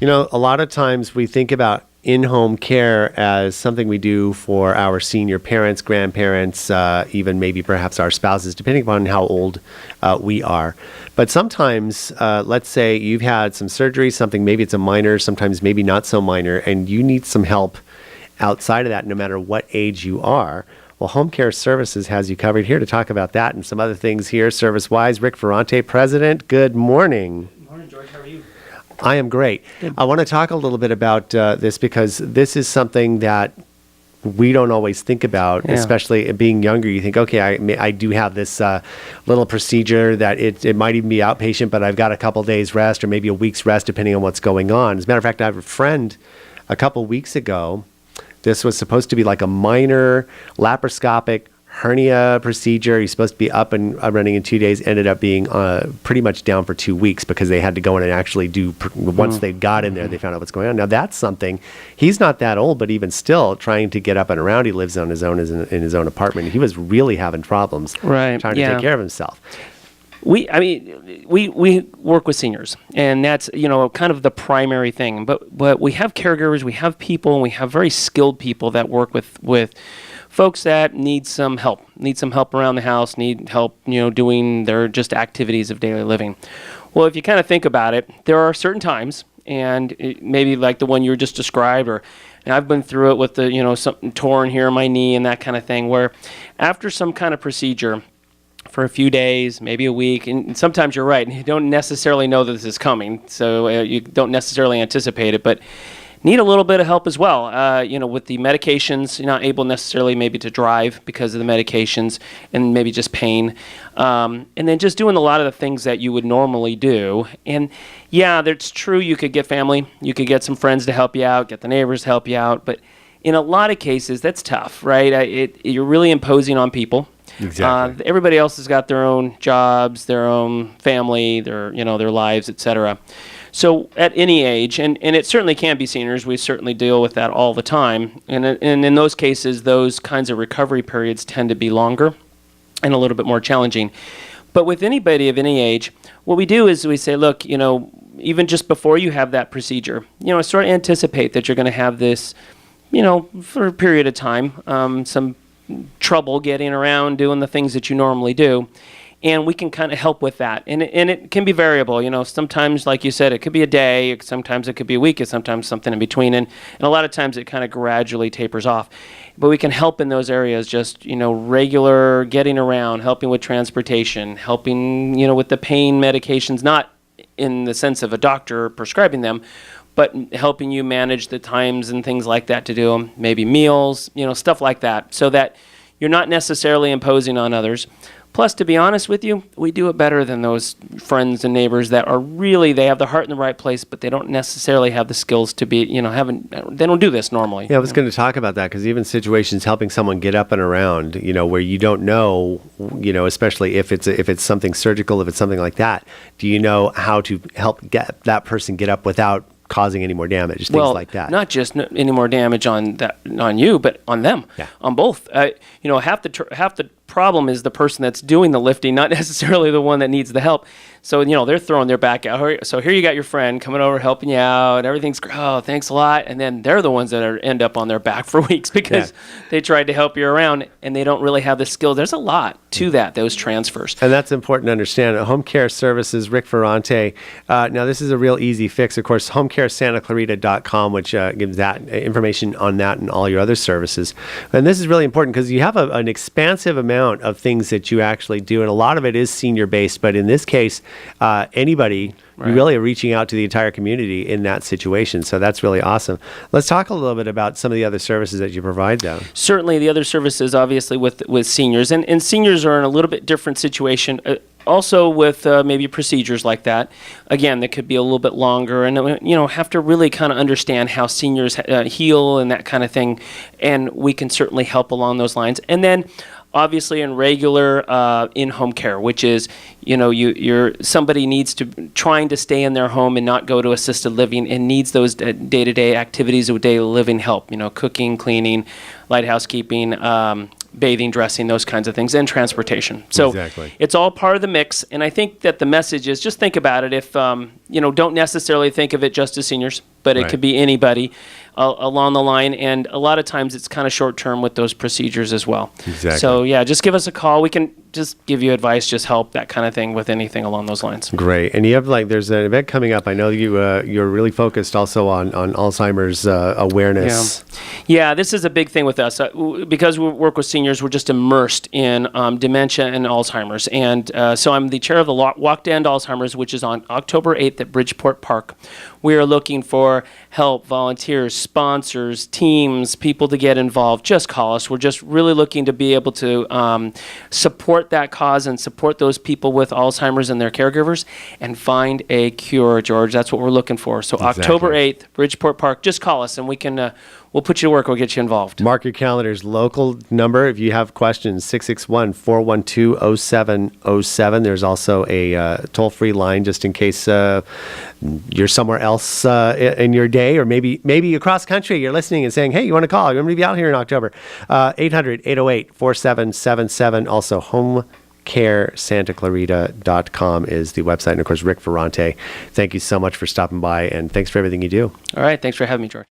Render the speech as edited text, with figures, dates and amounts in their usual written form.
A lot of times we think about in-home care as something we do for our senior parents, grandparents, even maybe perhaps our spouses, depending upon how old we are. But sometimes, let's say you've had some surgery, something, maybe it's a minor, sometimes maybe not so minor, and you need some help outside of that, no matter what age you are. Well, Home Care Services has you covered. Here to talk about that and some other things here, service-wise, Rick Ferrante, President. Good morning. Good morning, George. How are you? I am great. Good. I want to talk a little bit about this because this is something that we don't always think about, especially being younger. You think, okay, I do have this little procedure that it might even be outpatient, but I've got a couple days rest or maybe a week's rest depending on what's going on. As a matter of fact, I have a friend a couple weeks ago. This was supposed to be like a minor laparoscopic hernia procedure. He's supposed to be up and running in 2 days, ended up being pretty much down for 2 weeks because they had to go in and actually do, once they got in there, they found out what's going on. Now that's something, he's not that old, but even still trying to get up and around. He lives on his own in his own apartment. He was really having problems trying to take care of himself. We work with seniors, and that's, kind of the primary thing. But we have caregivers, we have people, and we have very skilled people that work with folks that need some help around the house, need help, doing their just activities of daily living. Well, if you kind of think about it, there are certain times, and maybe like the one you just described, and I've been through it with the, something torn here in my knee and that kind of thing, where after some kind of procedure, for a few days, maybe a week, and sometimes you're right, you don't necessarily know that this is coming, so you don't necessarily anticipate it, but need a little bit of help as well. With the medications, you're not able necessarily maybe to drive because of the medications and maybe just pain. And then just doing a lot of the things that you would normally do. And yeah, that's true. You could get family. You could get some friends to help you out, get the neighbors to help you out. But in a lot of cases, that's tough, right? You're really imposing on people. Exactly. Everybody else has got their own jobs, their own family, their lives, etc. So at any age, and it certainly can be seniors, we certainly deal with that all the time. And in those cases, those kinds of recovery periods tend to be longer and a little bit more challenging. But with anybody of any age, what we do is we say, look, even just before you have that procedure, sort of anticipate that you're going to have this, for a period of time, some trouble getting around doing the things that you normally do. And we can kind of help with that. And it can be variable. Sometimes, like you said, it could be a day. Sometimes it could be a week. And sometimes something in between. And a lot of times it kind of gradually tapers off. But we can help in those areas, just, regular getting around, helping with transportation, helping, with the pain medications, not in the sense of a doctor prescribing them, but helping you manage the times and things like that to do them, maybe meals, stuff like that, so that you're not necessarily imposing on others. Plus, to be honest with you, we do it better than those friends and neighbors that are really, they have the heart in the right place, but they don't necessarily have the skills to be, they don't do this normally. Yeah, I was going to talk about that because even situations helping someone get up and around, where you don't know, especially if it's something surgical, if it's something like that, do you know how to help get that person get up without causing any more damage, things like that? Not just any more damage on you, but on them, on both. Half the problem is the person that's doing the lifting, not necessarily the one that needs the help. So, they're throwing their back out. So here you got your friend coming over, helping you out. Everything's, oh, thanks a lot. And then they're the ones that end up on their back for weeks because they tried to help you around and they don't really have the skills. There's a lot to that, those transfers. And that's important to understand. Home Care Services, Rick Ferrante. Now, this is a real easy fix. Of course, homecaresantaclarita.com, which gives that information on that and all your other services. And this is really important because you have an expansive amount of things that you actually do. And a lot of it is senior-based. But in this case, anybody, you really are reaching out to the entire community in that situation. So that's really awesome. Let's talk a little bit about some of the other services that you provide, though. Certainly, the other services, obviously, with seniors. And seniors are in a little bit different situation. Also with maybe procedures like that, again, that could be a little bit longer and, have to really kind of understand how seniors heal and that kind of thing. And we can certainly help along those lines. And then obviously in regular in-home care, which is, you're somebody needs to trying to stay in their home and not go to assisted living and needs those day-to-day activities of daily living help, cooking, cleaning, light housekeeping, bathing, dressing, those kinds of things, and transportation. So It's all part of the mix. And I think that the message is just think about it. If don't necessarily think of it just as seniors, but it Right. could be anybody along the line. And a lot of times it's kind of short term with those procedures as well. Exactly. So yeah, just give us a call. We can just give you advice, just help, that kind of thing with anything along those lines. Great. And you have there's an event coming up. I know you're really focused also on Alzheimer's awareness. Yeah, this is a big thing with us. Because we work with seniors, we're just immersed in dementia and Alzheimer's. And so I'm the chair of the Walk to End Alzheimer's, which is on October 8th at Bridgeport Park. We are looking for help, volunteers, sponsors, teams, people to get involved. Just call us. We're just really looking to be able to support that cause and support those people with Alzheimer's and their caregivers and find a cure, George. That's what we're looking for. So Exactly. October 8th, Bridgeport Park, just call us and we can we'll put you to work. We'll get you involved. Mark your calendars. Local number, if you have questions, 661-412-0707. There's also a toll-free line just in case you're somewhere else in your day, or maybe across country you're listening and saying, hey, you want to call? I'm going to be out here in October. 800-808-4777. Also, homecaresantaclarita.com is the website. And, of course, Rick Ferrante, thank you so much for stopping by, and thanks for everything you do. All right. Thanks for having me, George.